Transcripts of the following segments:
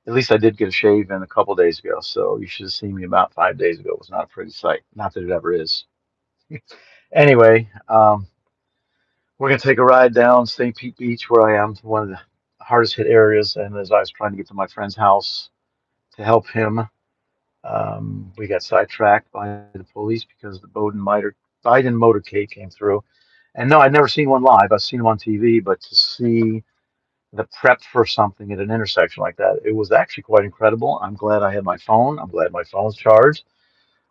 At least I did get a shave in a couple days ago, so you should have seen me about 5 days ago. It was not a pretty sight. Not that it ever is. Anyway, we're gonna take a ride down St. Pete Beach, where I am, to one of the hardest hit areas. And as I was trying to get to my friend's house to help him, we got sidetracked by the police because the Biden motorcade came through. And no, I'd never seen one live. I've seen them on TV, but to see the prep for something at an intersection like that, it was actually quite incredible. I'm glad I had my phone. I'm glad my phone's charged.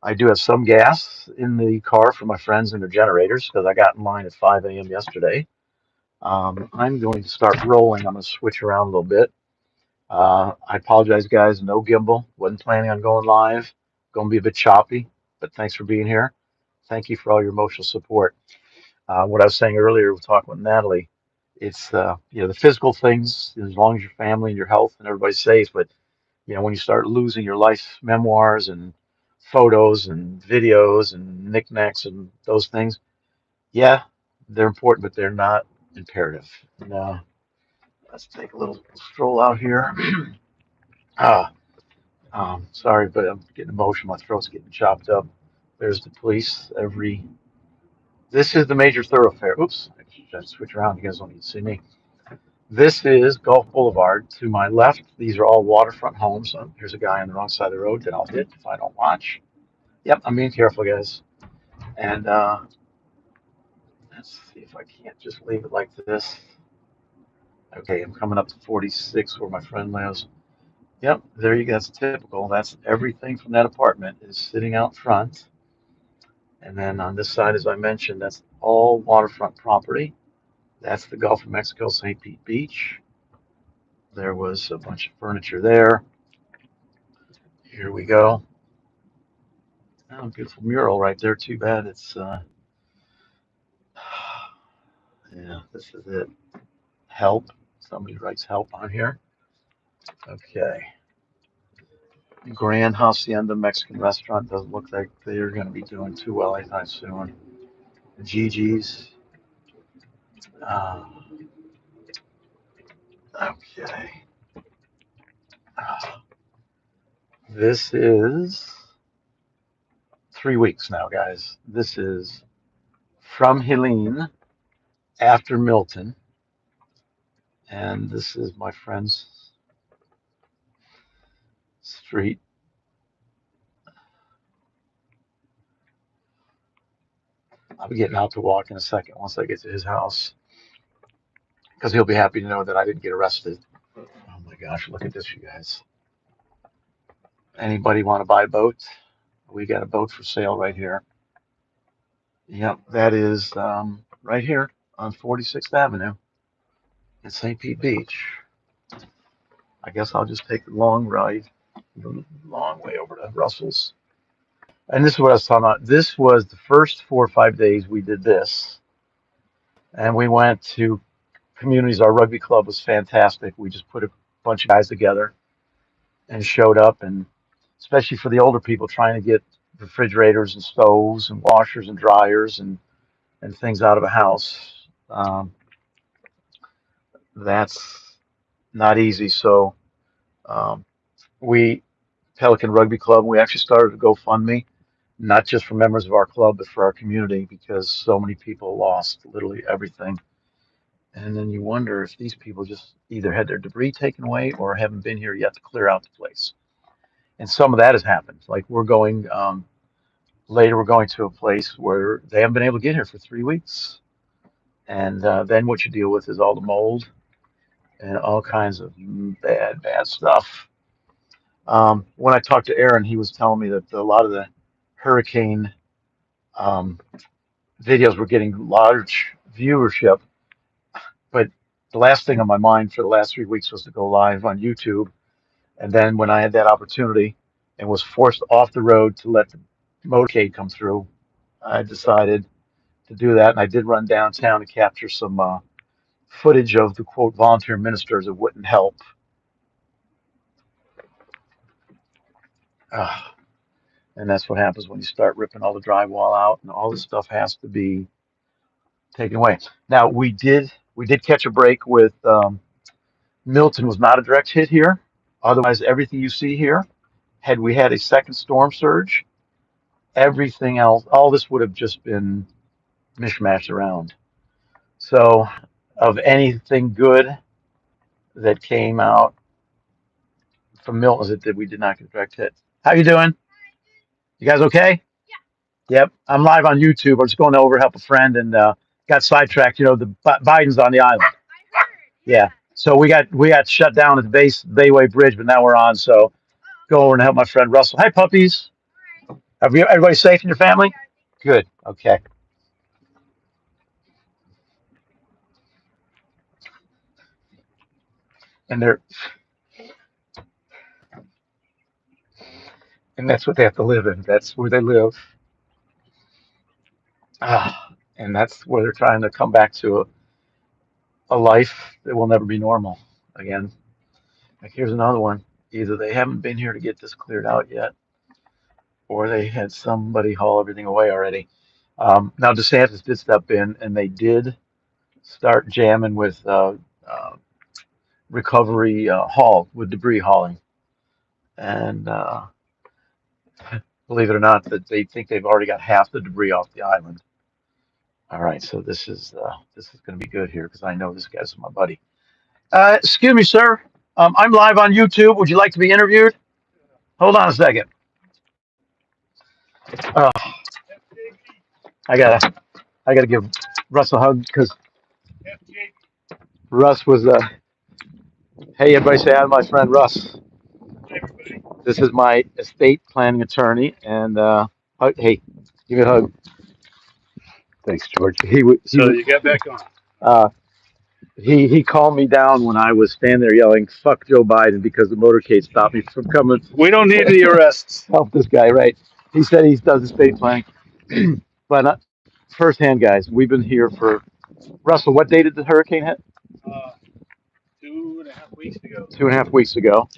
I do have some gas in the car for my friends and their generators because I got in line at 5 a.m. yesterday. I'm going to start rolling. I'm going to switch around a little bit. I apologize, guys. No gimbal. Wasn't planning on going live. Going to be a bit choppy, but thanks for being here. Thank you for all your emotional support. What I was saying earlier, we're talking with Natalie. It's the physical things, as long as your family and your health and everybody's safe. But when you start losing your life memoirs and photos and videos and knickknacks and those things, yeah, they're important, but they're not imperative. And, let's take a little stroll out here. Ah, sorry, but I'm getting emotional. My throat's getting chopped up. There's the police. This is the major thoroughfare. Oops, I should switch around. You guys don't need to see me. This is Gulf Boulevard. To my left, these are all waterfront homes. Here's a guy on the wrong side of the road that I'll hit if I don't watch. Yep, I'm being careful, guys. And let's see if I can't just leave it like this. Okay, I'm coming up to 46 where my friend lives. Yep, there you go. That's typical. That's everything from that apartment is sitting out front. And then on this side, as I mentioned, that's all waterfront property. That's the Gulf of Mexico, St. Pete Beach. There was a bunch of furniture there. Here we go. Oh, beautiful mural right there. Too bad it's, yeah, this is it. Help. Somebody writes help on here. Okay. Grand Hacienda Mexican restaurant doesn't look like they're going to be doing too well anytime soon. Gigi's. Uh, okay. This is 3 weeks now, guys. This is from Helene after Milton. And this is my friend's street. I'll be getting out to walk in a second once I get to his house because he'll be happy to know that I didn't get arrested. Oh my gosh, look at this, you guys. Anybody want to buy a boat? We got a boat for sale right here. Yep, that is right here on 46th Avenue in St. Pete Beach. I guess I'll just take the long ride, the long way over to Russell's. And this is what I was talking about. This was the first 4 or 5 days we did this. And we went to communities. Our rugby club was fantastic. We just put a bunch of guys together and showed up, and especially for the older people trying to get refrigerators and stoves and washers and dryers and things out of a house. That's not easy. So um, we, Pelican Rugby Club, we actually started a GoFundMe, not just for members of our club, but for our community because so many people lost literally everything. And then you wonder if these people just either had their debris taken away or haven't been here yet to clear out the place. And some of that has happened. Like we're going later, we're going to a place where they haven't been able to get here for 3 weeks. And then what you deal with is all the mold and all kinds of bad stuff. When I talked to Aaron, he was telling me that a lot of the hurricane um, videos were getting large viewership. But the last thing on my mind for the last 3 weeks was to go live on YouTube. And then when I had that opportunity and was forced off the road to let the motorcade come through, I decided to do that. And I did run downtown to capture some footage of the quote volunteer ministers that wouldn't help. Uh, and that's what happens when you start ripping all the drywall out and all this stuff has to be taken away. Now we did catch a break with Milton was not a direct hit here. Otherwise, everything you see here, had we had a second storm surge, everything else, all this would have just been mishmashed around. So, of anything good that came out from Milton is that we did not get a direct hit. How you doing? You guys okay? Yep. I'm live on YouTube. I'm just going over help a friend and got sidetracked. You know, the Biden's on the island. Yeah. So we got shut down at the base Bayway Bridge, but now we're on. So go over and help my friend Russell. Hi, puppies. Everybody safe in your family? Good. Okay. And they're and that's what they have to live in. That's where they live. And that's where they're trying to come back to a life that will never be normal again. Like here's another one. Either they haven't been here to get this cleared out yet, or they had somebody haul everything away already. Now DeSantis did step in, and they did start jamming with recovery haul with debris hauling, and believe it or not, that they think they've already got half the debris off the island. All right, so this is going to be good here because I know this guy's my buddy. Excuse me, sir. I'm live on YouTube. Would you like to be interviewed? Hold on a second. Uh, I gotta give Russ a hug because Russ was hey, everybody say hi to my friend Russ. This is my estate planning attorney, and hey, give me a hug. Thanks, George. So you got back on. Uh, he calmed me down when I was standing there yelling "fuck Joe Biden" because the motorcade stopped me from coming. We don't need any arrests. Help this guy, right? He said he does estate planning, but firsthand, guys, we've been here for Russell. What day did the hurricane hit? 2.5 weeks ago. 2.5 weeks ago.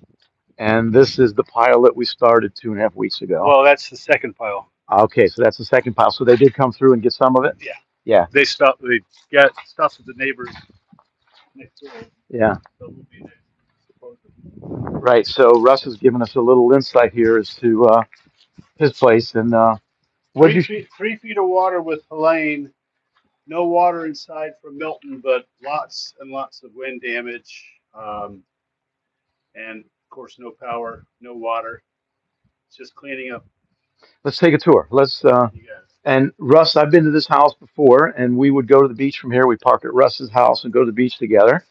And this is the pile that we started 2.5 weeks ago. Well, that's the second pile. Okay, so that's the second pile. So they did come through and get some of it? Yeah. Yeah. They stopped. They got stuff with the neighbors next door. Yeah. So we'll be there, supposedly. Right. So Russ has given us a little insight here as to his place. And what did you? 3 feet of water with Helene. No water inside from Milton, but lots and lots of wind damage. And of course, no power, no water. It's just cleaning up. Let's take a tour. Let's. And Russ, I've been to this house before, and we would go to the beach from here. We park at Russ's house and go to the beach together.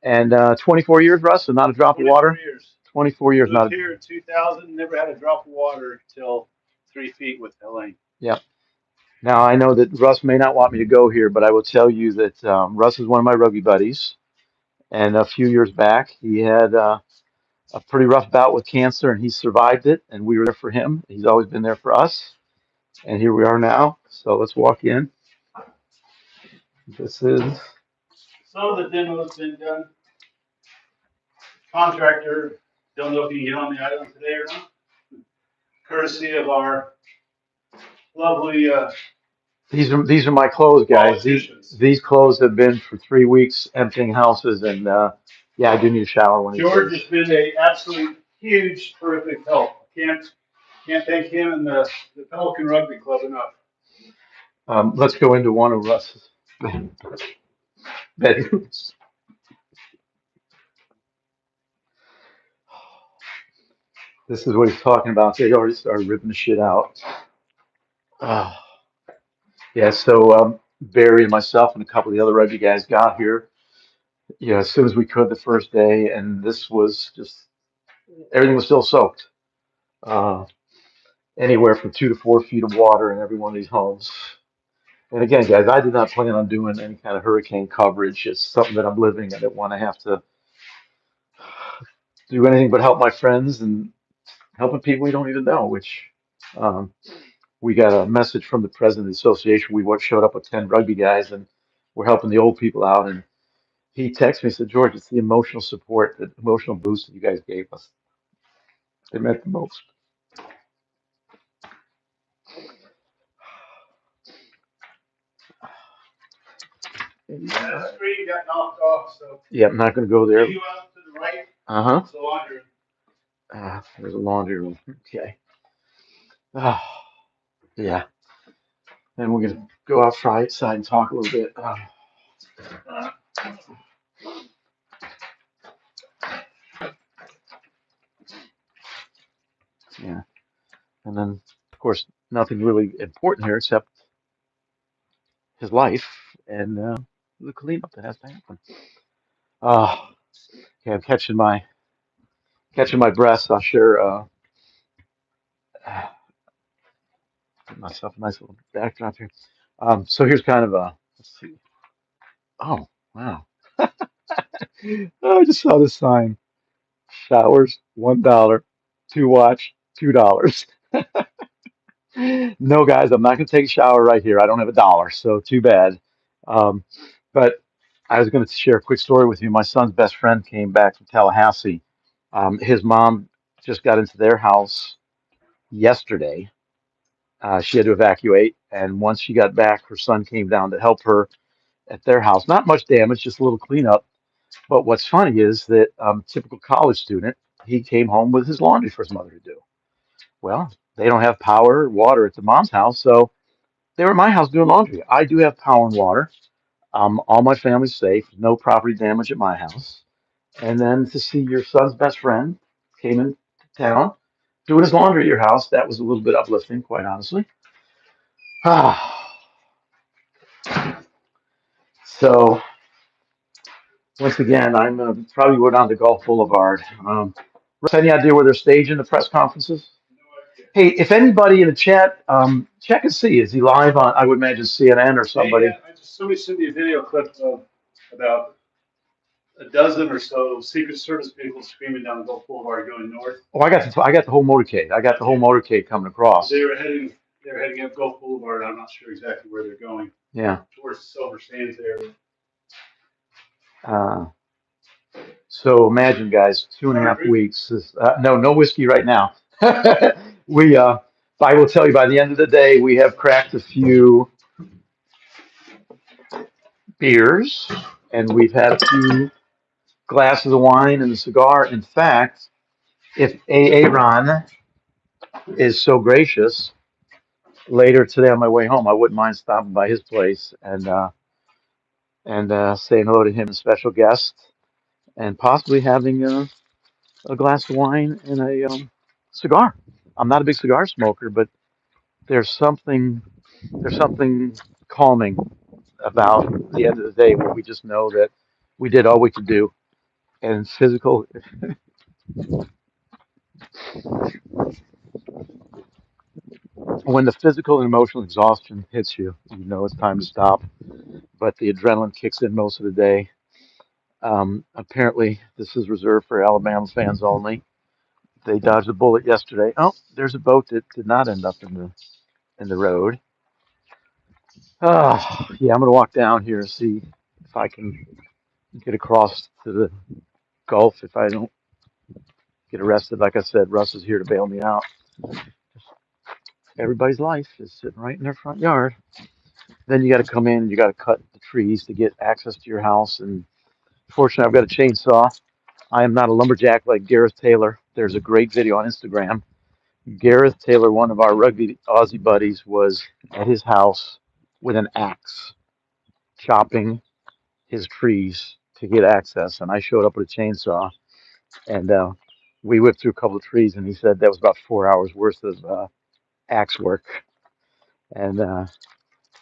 And 24 years, Russ, and not a drop of water. 24 years. 24 years, Moved here in 2000. Never had a drop of water till 3 feet with Helene. Yeah. Now I know that Russ may not want me to go here, but I will tell you that Russ is one of my rugby buddies. And a few years back, he had a pretty rough bout with cancer, and he survived it. And we were there for him. He's always been there for us. And here we are now. So let's walk in. This is. Some of the demo's been done. Contractor, don't know if you can get on the island today or not. Courtesy of our lovely These are my clothes, guys. These clothes have been for 3 weeks emptying houses, and yeah, I do need a shower when George has been a absolute huge, terrific help. Can't thank him and the Pelican Rugby Club enough. Let's go into one of Russ's bedrooms. This is what he's talking about. They already started ripping the shit out. Yeah, so Barry and myself and a couple of the other rugby guys got here, yeah, as soon as we could the first day, and this was just everything was still soaked. Uh, Anywhere from 2 to 4 feet of water in every one of these homes. And again, guys, I did not plan on doing any kind of hurricane coverage. It's something that I'm living. I didn't want to have to do anything but help my friends and helping people we don't even know, which um, we got a message from the president of the association. We showed up with 10 rugby guys and we're helping the old people out. And he texted me and said, George, it's the emotional support, the emotional boost that you guys gave us. It meant the most. Yeah, the screen got knocked off, so. Yeah, I'm not going to go there. You out to the right. Uh-huh. So on your There's a laundry room. Okay. Oh, yeah. And we're gonna go outside and talk a little bit. Uh, yeah. And then, of course, nothing really important here except his life and the cleanup that has to happen. Oh, okay. I'm catching my breath. I'll share give myself a nice little backdrop here. So here's kind of a let's see. Oh, wow. Oh, I just saw this sign. Showers, $1. To watch, $2. No, guys, I'm not going to take a shower right here. I don't have a dollar, so too bad. Um, but I was going to share a quick story with you. My son's best friend came back from Tallahassee. His mom just got into their house yesterday. She had to evacuate, and once she got back, her son came down to help her at their house. Not much damage, just a little cleanup. But what's funny is that typical college student, he came home with his laundry for his mother to do. Well, they don't have power or water at the mom's house, so they were at my house doing laundry. I do have power and water. All my family's safe, no property damage at my house. And then to see your son's best friend came into town doing his laundry at your house, that was a little bit uplifting, quite honestly. So once again, I'm probably go down to Gulf Boulevard. Russ, any idea where they're staging the press conferences? Hey, if anybody in the chat, check and see. Is he live on, I would imagine, CNN or somebody? Hey, somebody sent me a video clip of about a dozen or so Secret Service people screaming down Gulf Boulevard going north. Oh, I got the whole motorcade. I got the whole motorcade coming across. They were heading up Gulf Boulevard. I'm not sure exactly where they're going. Yeah. Towards the Silver Sands area. Uh, so imagine, guys, 2.5 weeks. No whiskey right now. We, I will tell you, by the end of the day, we have cracked a few beers, and we've had a few glasses of wine and a cigar. In fact, if Aaron is so gracious, later today on my way home, I wouldn't mind stopping by his place and saying hello to him, a special guest, and possibly having a glass of wine and a cigar. I'm not a big cigar smoker, but there's something there's something calming about the end of the day where we just know that we did all we could do. And when the physical and emotional exhaustion hits you, you know it's time to stop. But the adrenaline kicks in most of the day. Apparently, this is reserved for Alabama fans only. They dodged a bullet yesterday. Oh, there's a boat that did not end up in the road. Yeah, I'm gonna walk down here and see if I can get across to the Gulf if I don't get arrested. Like I said, Russ is here to bail me out. Everybody's life is sitting right in their front yard. Then you got to come in and you got to cut the trees to get access to your house. And fortunately, I've got a chainsaw. I am not a lumberjack like Gareth Taylor. There's a great video on Instagram. Gareth Taylor, one of our rugby Aussie buddies, was at his house with an axe chopping his trees to get access. And I showed up with a chainsaw and we whipped through a couple of trees. And he said that was about 4 hours worth of axe work. And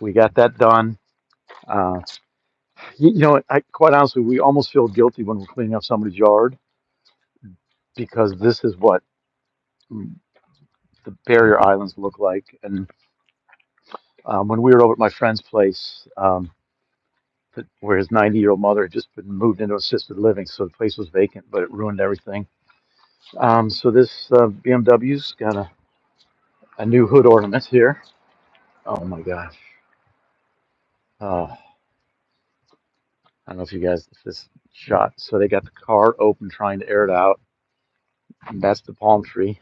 we got that done. Uh, quite honestly, we almost feel guilty when we're cleaning up somebody's yard because this is what the barrier islands look like. And when we were over at my friend's place, where his 90-year-old mother had just been moved into assisted living, so the place was vacant, but it ruined everything. So this BMW's got a new hood ornament here. Oh my gosh. Oh, I don't know if you guys, if this shot. So they got the car open trying to air it out. And that's the palm tree.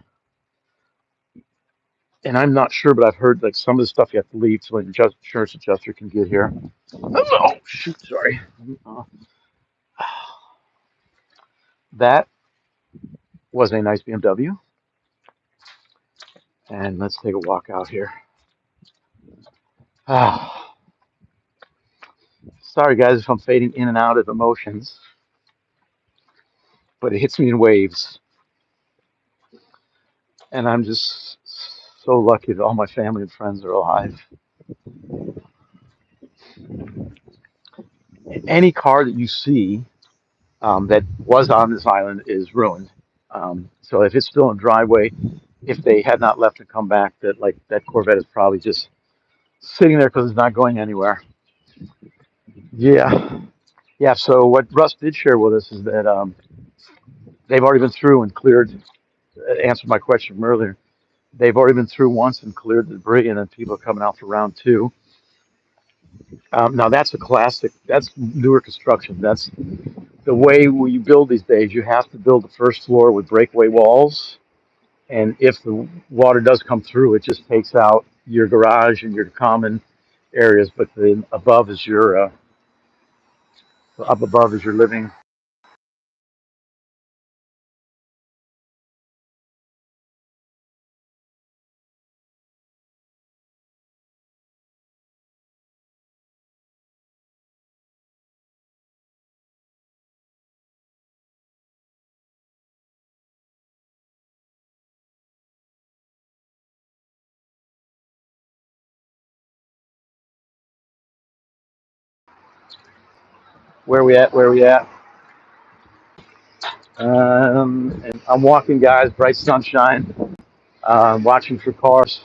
And I'm not sure, but I've heard like some of the stuff you have to leave so an insurance adjuster can get here. Oh, shoot, sorry. Uh, that was a nice BMW. And let's take a walk out here. Ah, sorry, guys, if I'm fading in and out of emotions, but it hits me in waves. And I'm just so lucky that all my family and friends are alive. Any car that you see that was on this island is ruined. So if it's still in driveway, if they had not left and come back, that Corvette is probably just sitting there because it's not going anywhere. Yeah, yeah. So what Russ did share with us is that they've already been through and cleared. Answered my question from earlier. They've already been through once and cleared the debris, and then people are coming out for round two. Now that's a classic. That's newer construction. That's the way we build these days. You have to build the first floor with breakaway walls, and if the water does come through, it just takes out your garage and your common areas. But then above is your up above is your living. Where we at? Where we at? And I'm walking, guys. Bright sunshine. Watching for cars.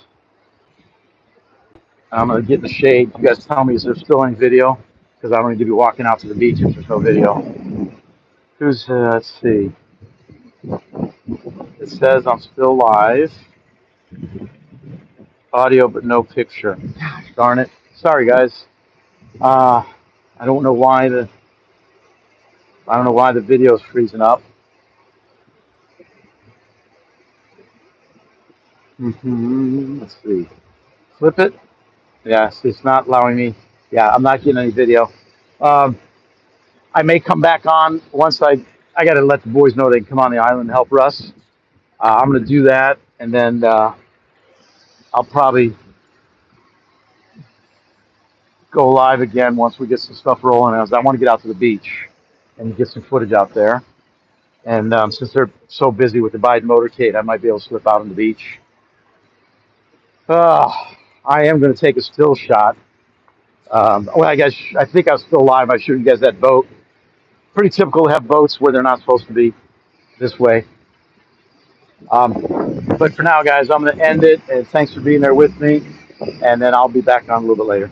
I'm gonna get in the shade. You guys tell me, is there still any video? Because I'm gonna be walking out to the beach if there's no video. Who's let's see. It says I'm still live. Audio but no picture. Darn it. Sorry guys. Uh I don't know why the video is freezing up. Let's see. Flip it. Yes, it's not allowing me. Yeah, I'm not getting any video. Um, I may come back on once I got to let the boys know they can come on the island and help Russ. I'm going to do that, and then I'll probably go live again once we get some stuff rolling. I want to get out to the beach and get some footage out there. And since they're so busy with the Biden motorcade, I might be able to slip out on the beach. Uh, I am going to take a still shot. Well, I think I'm still live. I showed you guys that boat. Pretty typical to have boats where they're not supposed to be this way. But for now, guys, I'm going to end it. And thanks for being there with me. And then I'll be back on a little bit later.